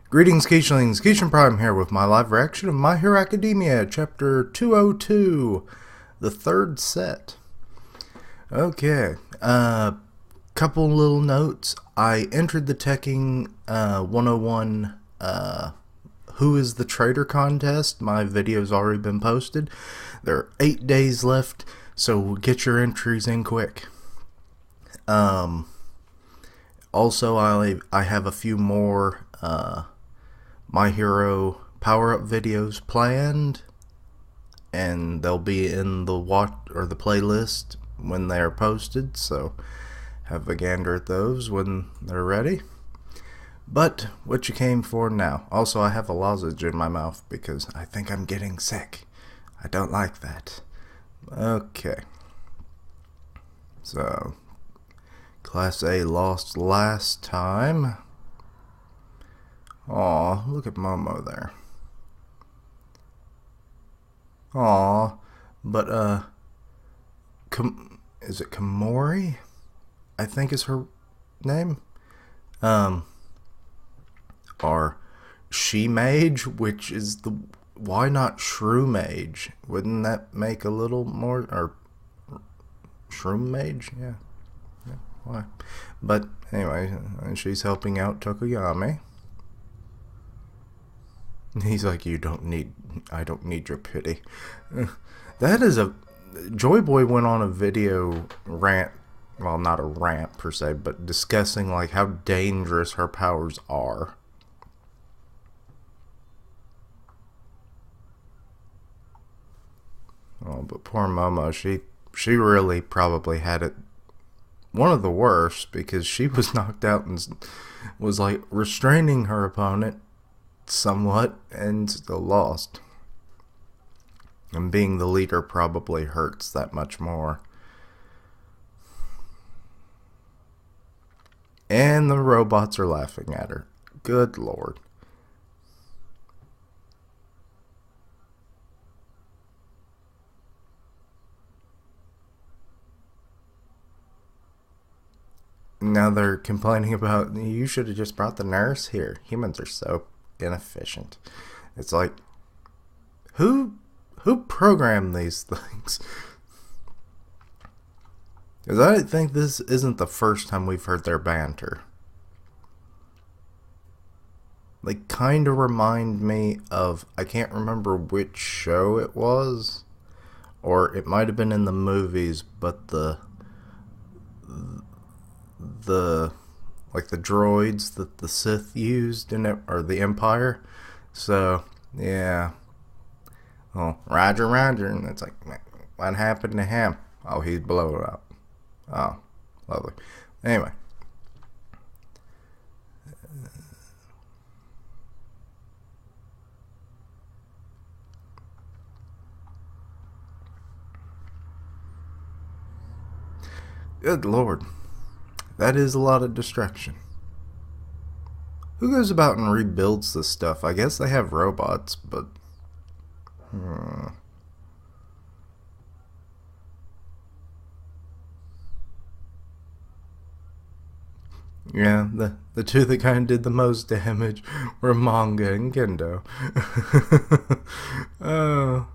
Greetings, Keishlings. Keishan Prime here with my live reaction of My Hero Academia, Chapter 202, the third set. Okay, couple little notes. I entered the Teching 101 Who is the Traitor contest. My video's already been posted. There are 8 days left, so get your entries in quick. Also, I have a few more My Hero power-up videos planned, and they'll be in the the playlist when they're posted, so have a gander at those when they're ready. But what you came for now. Also, I have a lozenge in my mouth because I think I'm getting sick. I don't like that. Okay. So, Class A lost last time. Aw, look at Momo there. Aw, but, is it Komori? I think is her name. Or She Mage, which is the... Why not Shrew Mage? Wouldn't that make a little more... Or Shroom Mage? Yeah. Why? But, anyway, she's helping out Tokoyami. He's like, I don't need your pity. That is a... Joy Boy went on a video rant, well, not a rant per se, but discussing like how dangerous her powers are. Oh, but poor Momo, she really probably had it one of the worst, because she was knocked out and was like restraining her opponent somewhat and still lost. And being the leader probably hurts that much more. And the robots are laughing at her. Good lord. Now they're complaining about, you should have just brought the nurse here. Humans are so inefficient. It's like, who programmed these things? Because I think this isn't the first time we've heard their banter. They kind of remind me of, I can't remember which show it was, or it might have been in the movies, but the like the droids that the Sith used in it, or the Empire. So yeah. Oh, Roger, and it's like, what happened to him? Oh, he's blown up. Oh, lovely. Anyway. Good lord. That is a lot of destruction. Who goes about and rebuilds this stuff? I guess they have robots, but... Yeah, the two that kind of did the most damage were Manga and Gendo. Oh.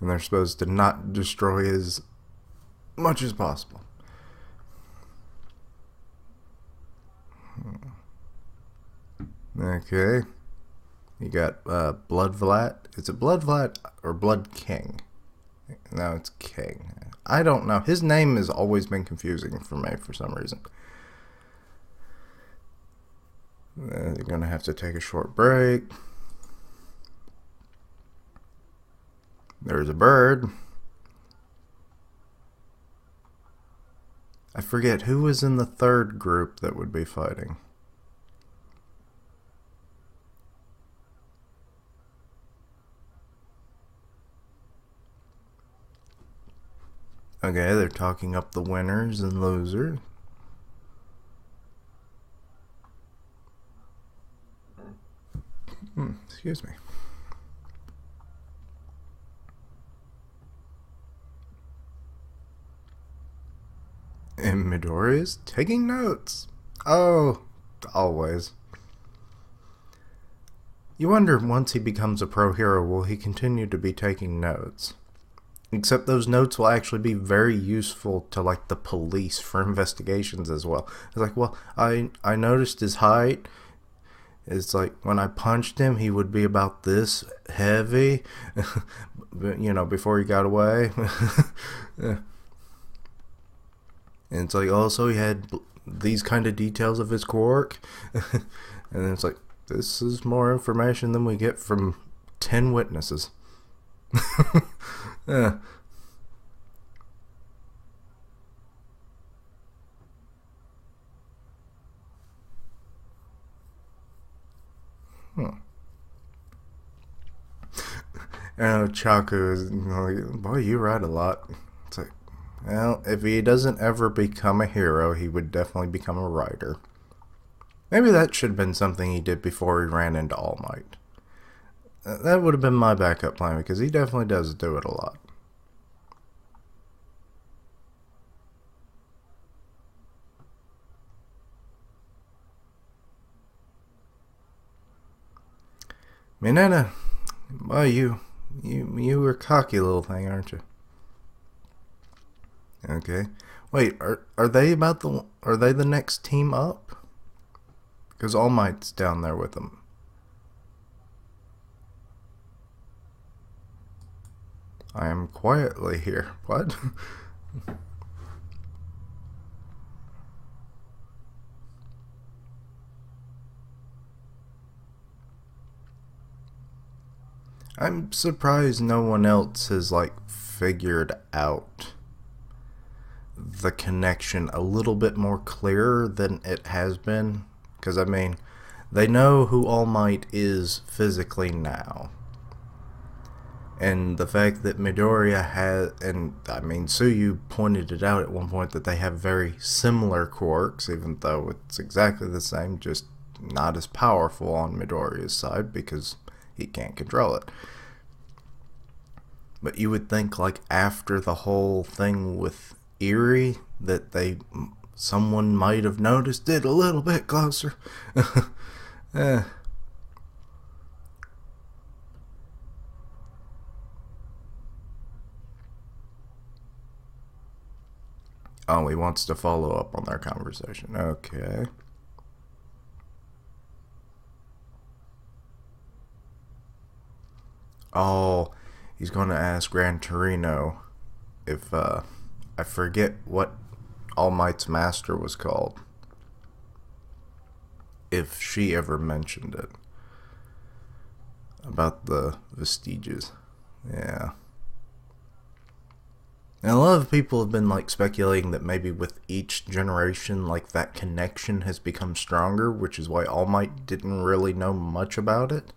And they're supposed to not destroy as much as possible. Okay. You got Blood Vlat. Is it Blood Vlat or Blood King? No, it's King. I don't know. His name has always been confusing for me for some reason. You're going to have to take a short break. There's a bird. I forget who was in the third group that would be fighting. Okay, they're talking up the winners and losers. Excuse me. And Midori is taking notes. Oh, always. You wonder, once he becomes a pro hero, will he continue to be taking notes? Except those notes will actually be very useful to, like, the police for investigations as well. It's like, well, I noticed his height. It's like, when I punched him, he would be about this heavy, you know, before he got away. And it's like, also, he had these kind of details of his quirk. And it's like, this is more information than we get from 10 witnesses. Yeah. And Chaku is like, boy, you write a lot. It's like, well, if he doesn't ever become a hero, he would definitely become a writer. Maybe that should have been something he did before he ran into All Might. That would have been my backup plan, because he definitely does do it a lot. Mineta, boy, you were a cocky little thing, aren't you? Okay. Wait, are they the next team up? Because All Might's down there with them. I am quietly here. What? I'm surprised no one else has, like, figured out the connection a little bit more clearer than it has been. Because, I mean, they know who All Might is physically now. And the fact that Midoriya has, and I mean, Tsuyu pointed it out at one point that they have very similar quirks, even though it's exactly the same, just not as powerful on Midoriya's side because he can't control it. But you would think, like, after the whole thing with Eri, that someone might have noticed it a little bit closer. eh. Oh, he wants to follow up on their conversation. Okay. Oh, he's going to ask Gran Torino if, I forget what All Might's master was called. If she ever mentioned it. About the vestiges. Yeah. And a lot of people have been, like, speculating that maybe with each generation, like, that connection has become stronger, which is why All Might didn't really know much about it.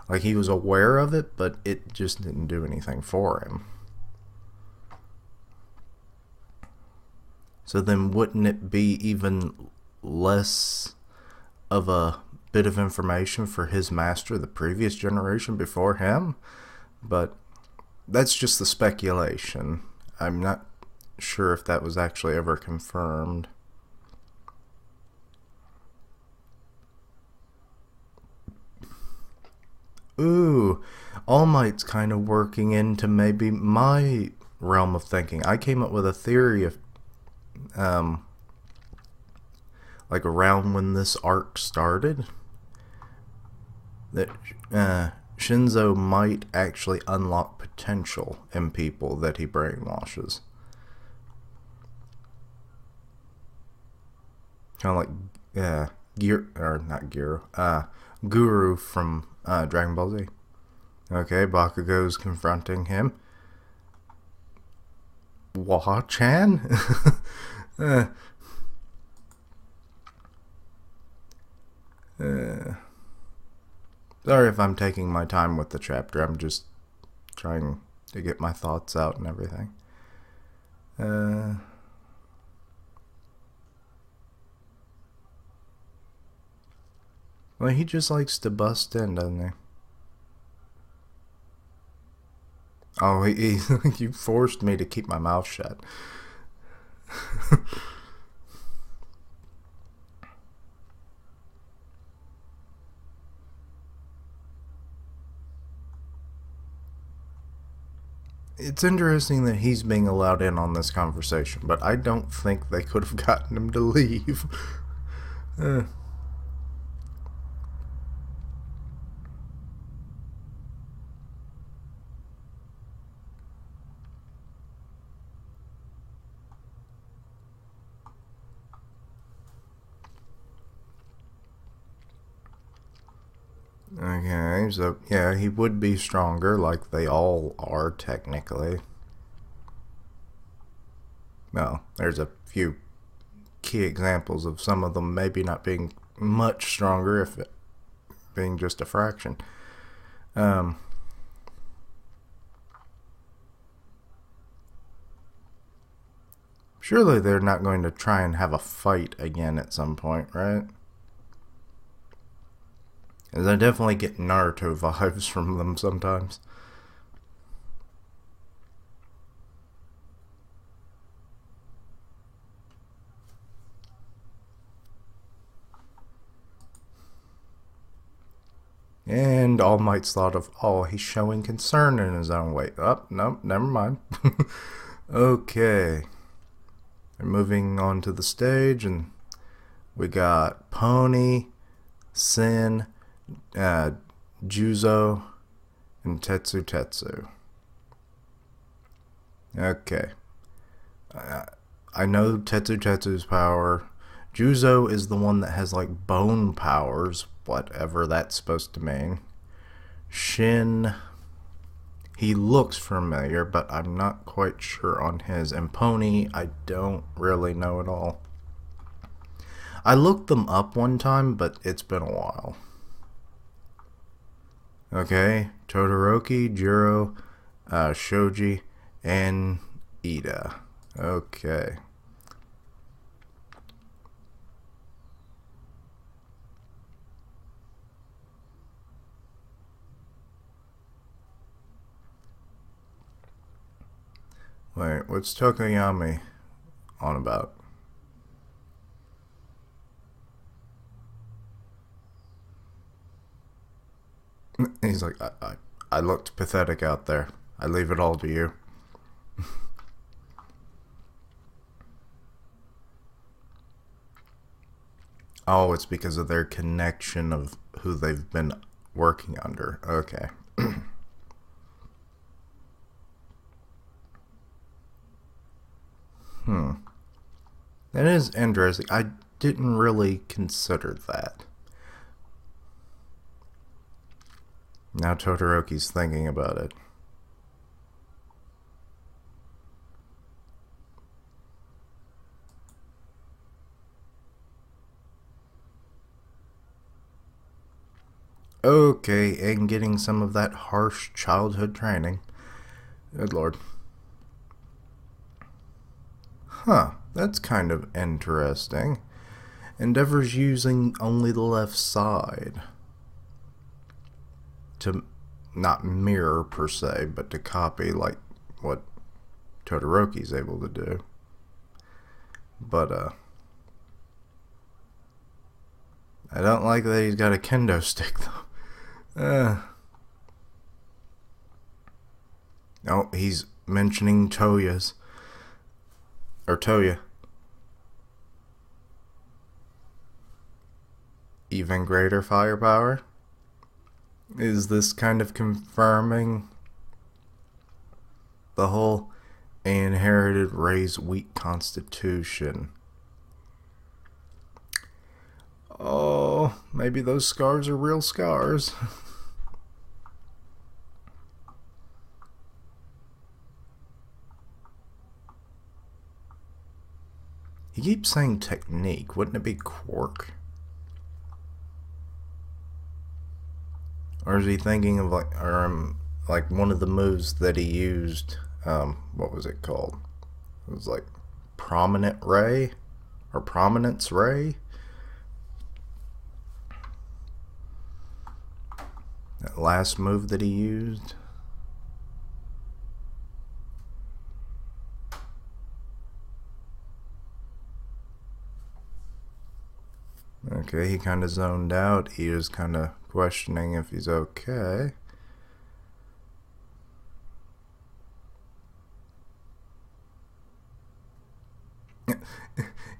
Like, he was aware of it, but it just didn't do anything for him. So then wouldn't it be even less of a bit of information for his master, the previous generation before him? But that's just the speculation. I'm not sure if that was actually ever confirmed. Ooh, All Might's kind of working into maybe my realm of thinking. I came up with a theory of, like, around when this arc started, that Shinzo might actually unlock potential in people that he brainwashes. Kind of like, Guru from Dragon Ball Z. Okay, Bakugo's confronting him. Wah-chan? Sorry if I'm taking my time with the chapter. I'm just trying to get my thoughts out and everything. Well, he just likes to bust in, doesn't he? Oh, you forced me to keep my mouth shut. it's interesting that he's being allowed in on this conversation, but I don't think they could have gotten him to leave. uh. Okay, so yeah, he would be stronger, like they all are technically. Well, there's a few key examples of some of them maybe not being much stronger, if it being just a fraction. Surely they're not going to try and have a fight again at some point, right? Because I definitely get Naruto vibes from them sometimes. And All Might's thought of, oh, he's showing concern in his own way. Oh, no, never mind. Okay. They're moving on to the stage, and we got Pony, Sin, Juzo, and Tetsutetsu. Okay. I know Tetsutetsu's power. Juzo is the one that has like bone powers, whatever that's supposed to mean. Shin, he looks familiar, but I'm not quite sure on his. And Pony, I don't really know at all. I looked them up one time, but it's been a while. Okay, Todoroki, Jiro, Shoji, and Ida. Okay. Wait, what's Tokoyami on about? He's like, I looked pathetic out there. I leave it all to you. Oh, it's because of their connection of who they've been working under. Okay. That is interesting. I didn't really consider that. Now Todoroki's thinking about it. Okay, and getting some of that harsh childhood training. Good lord. Huh, that's kind of interesting. Endeavor's using only the left side to not mirror per se, but to copy like what Todoroki's able to do. But I don't like that he's got a kendo stick though. Oh, he's mentioning Toya's. Or Toya. Even greater firepower? Is this kind of confirming the whole inherited Ray's weak constitution? Oh, maybe those scars are real scars. He keeps saying technique. Wouldn't it be quirk? Or is he thinking of like one of the moves that he used? What was it called? It was like Prominent Ray or Prominence Ray. That last move that he used. Okay, he kind of zoned out. He was kind of questioning if he's okay.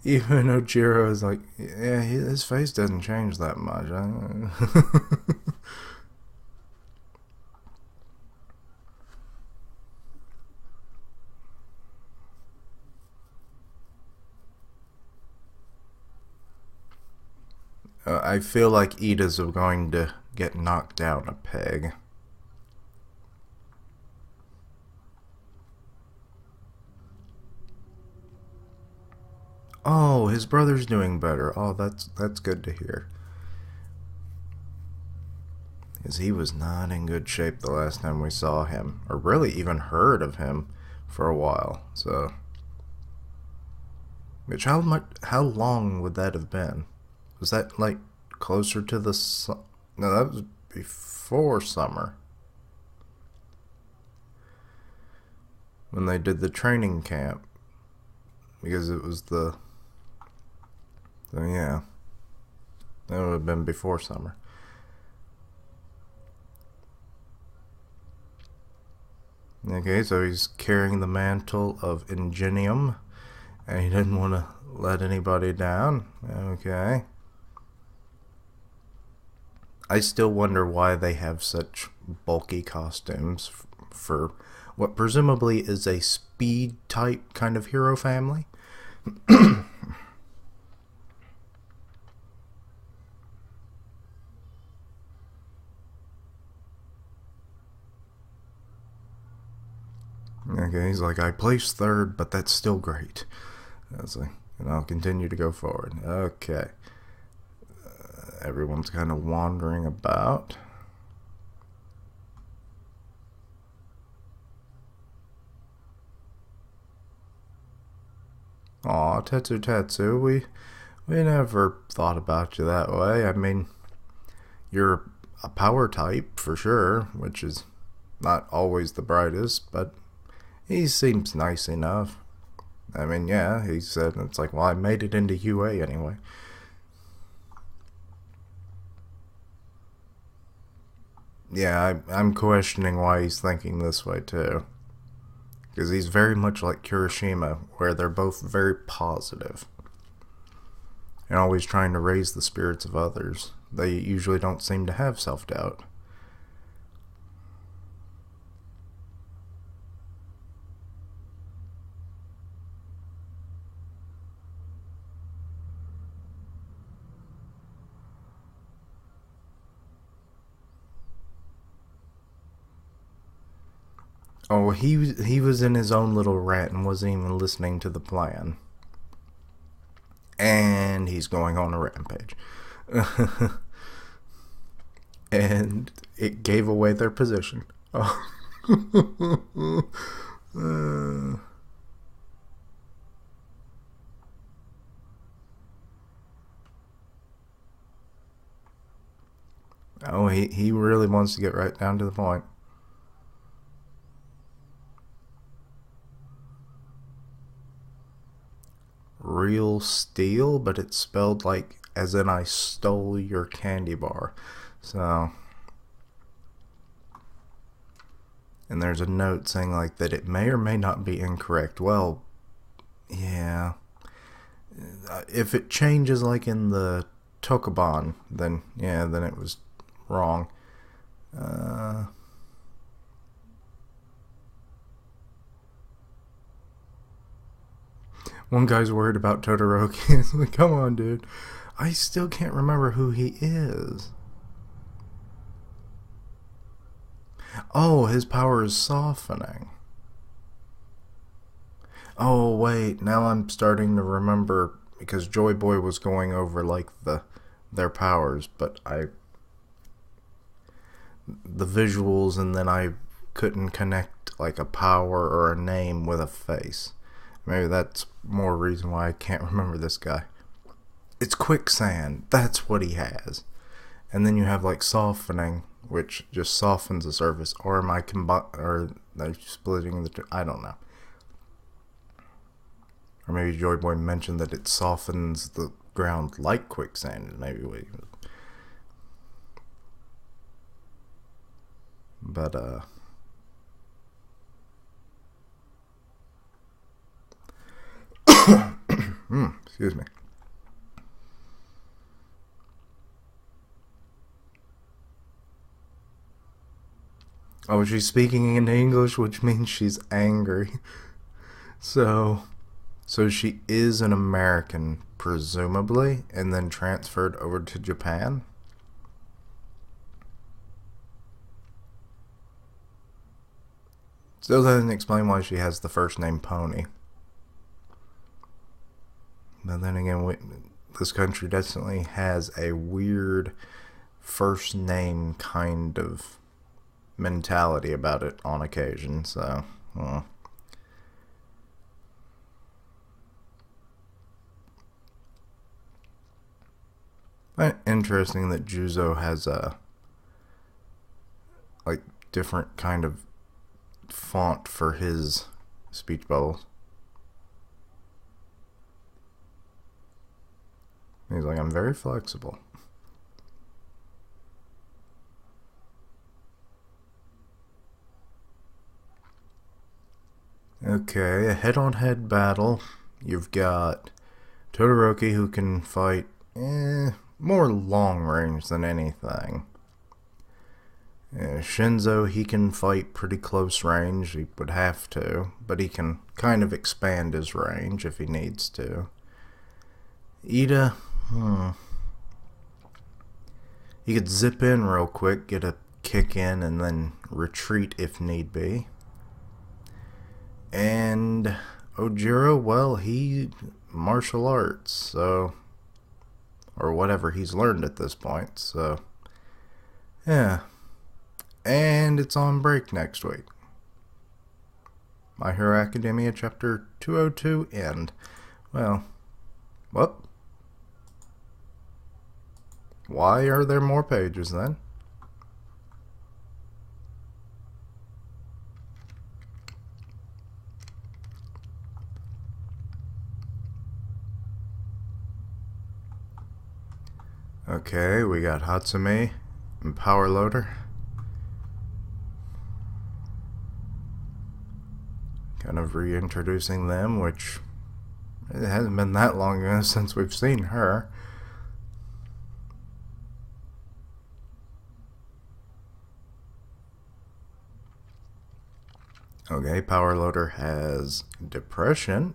Even Ojiro is like, yeah, his face doesn't change that much. I feel like Ida's going to get knocked down a peg. Oh, his brother's doing better. Oh, that's good to hear. Because he was not in good shape the last time we saw him, or really even heard of him for a while. So, which how long would that have been? Was that like closer to the no, that was before summer when they did the training camp, because it was so yeah, that would have been before summer. Okay, so he's carrying the mantle of Ingenium, and he didn't want to let anybody down. Okay. I still wonder why they have such bulky costumes for what presumably is a speed type kind of hero family. Okay, he's like, I placed third, but that's still great. That's like, and I'll continue to go forward. Okay. Everyone's kind of wandering about. Aw, Tetsutetsu, we never thought about you that way. I mean, you're a power type for sure, which is not always the brightest, but he seems nice enough. I mean, yeah, he said, it's like, well, I made it into UA anyway. Yeah, I'm questioning why he's thinking this way too. Because he's very much like Kirishima, where they're both very positive and always trying to raise the spirits of others. They usually don't seem to have self-doubt. Oh, he was in his own little rant and wasn't even listening to the plan. And he's going on a rampage. And it gave away their position. Oh. Oh, he really wants to get right down to the point. Real steel, but it's spelled like as in I stole your candy bar. So, and there's a note saying like that it may or may not be incorrect. Well, yeah. If it changes like in the Tokuban, then yeah, then it was wrong. Uh, One guy's worried about Todoroki. It's like, come on, dude. I still can't remember who he is. Oh, his power is softening. Oh, wait. Now I'm starting to remember because Joy Boy was going over like their powers, but the visuals, and then I couldn't connect like a power or a name with a face. Maybe that's more reason why I can't remember this guy. It's quicksand. That's what he has. And then you have like softening, which just softens the surface. Or am I or are splitting the I don't know. Or maybe Joy Boy mentioned that it softens the ground like quicksand. Maybe we. But Excuse me. Oh, she's speaking in English, which means she's angry. So, so she is an American, presumably, and then transferred over to Japan? Still doesn't explain why she has the first name Pony. But then again, this country definitely has a weird first name kind of mentality about it on occasion, so. Well. Interesting that Juzo has a like different kind of font for his speech bubbles. He's like, I'm very flexible. Okay, a head-on-head battle. You've got Todoroki, who can fight more long range than anything. Shinzo, he can fight pretty close range. He would have to, but he can kind of expand his range if he needs to. Ida, he could zip in real quick, get a kick in, and then retreat if need be. And Ojiro, well, he martial arts, so, or whatever he's learned at this point, so yeah. And it's on break next week. My Hero Academia chapter 202 end. Well, what? Why are there more pages then? Okay, we got Hatsume and Power Loader. Kind of reintroducing them, which it hasn't been that long ago since we've seen her. Okay, Power Loader has depression.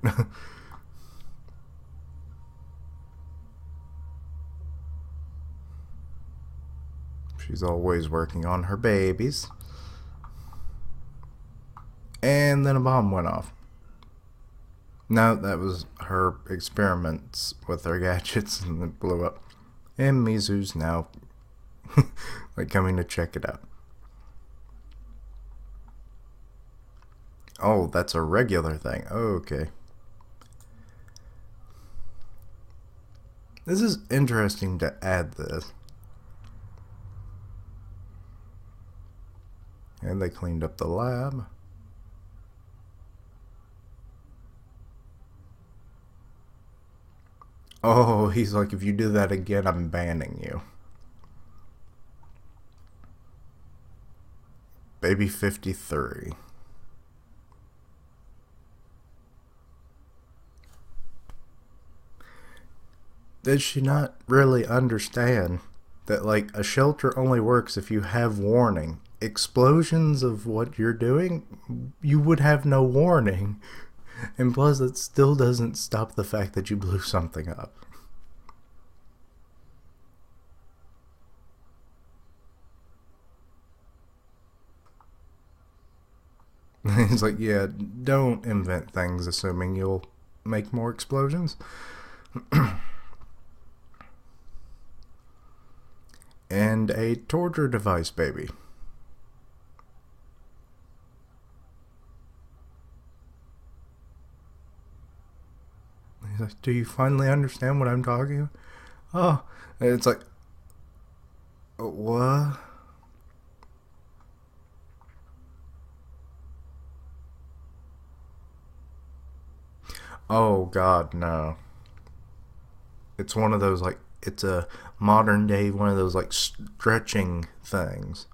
She's always working on her babies. And then a bomb went off. No, that was her experiments with her gadgets and it blew up. And Mizu's now like coming to check it out. Oh, that's a regular thing. Oh, okay. This is interesting to add this. And they cleaned up the lab. Oh, he's like, if you do that again, I'm banning you. Baby 53. Does she not really understand that, like, a shelter only works if you have warning? Explosions of what you're doing, you would have no warning. And plus, it still doesn't stop the fact that you blew something up. He's like, yeah, don't invent things assuming you'll make more explosions. And a torture device, baby. He's like, do you finally understand what I'm talking about? Oh, and it's like, what? Oh, God, no. It's one of those, like, it's a modern day, one of those, like, stretching things.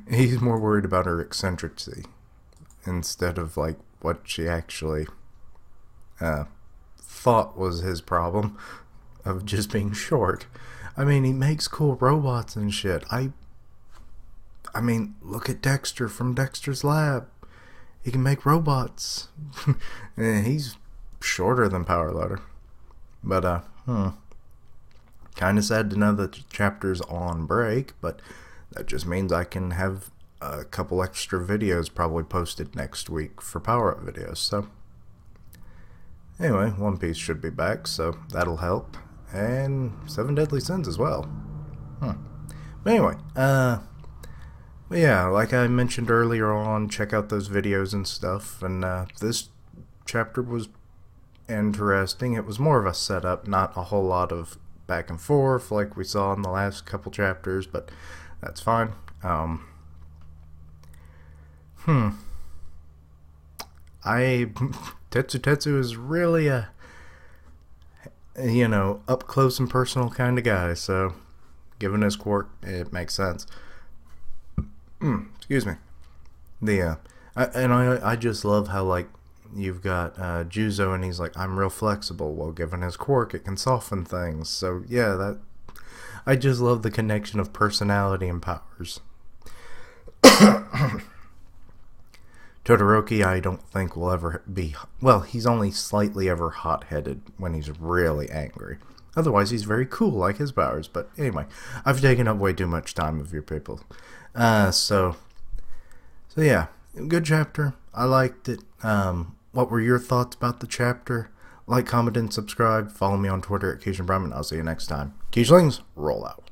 He's more worried about her eccentricity instead of like what she actually thought was his problem of just being short. I mean, he makes cool robots and shit. I mean, look at Dexter from Dexter's Lab. He can make robots. And he's shorter than Power Loader. But, kind of sad to know that the chapter's on break, but that just means I can have a couple extra videos probably posted next week for Power Up videos, so. Anyway, One Piece should be back, so that'll help. And Seven Deadly Sins as well. But anyway, yeah, like I mentioned earlier on, check out those videos and stuff, and this chapter was interesting. It was more of a setup, not a whole lot of back and forth like we saw in the last couple chapters, but that's fine. Tetsutetsu is really a, up close and personal kind of guy, so given his quirk, it makes sense. Excuse me. I just love how, like, you've got Juzo, and he's like, I'm real flexible. Well, given his quirk, it can soften things. So, yeah, I just love the connection of personality and powers. Todoroki, I don't think will ever be... Well, he's only slightly ever hot-headed when he's really angry. Otherwise, he's very cool, like his powers. But anyway, I've taken up way too much time of your people. So yeah, good chapter. I liked it. What were your thoughts about the chapter? Like, comment, and subscribe. Follow me on Twitter at Keishan Brahman. I'll see you next time. Keishlings, roll out.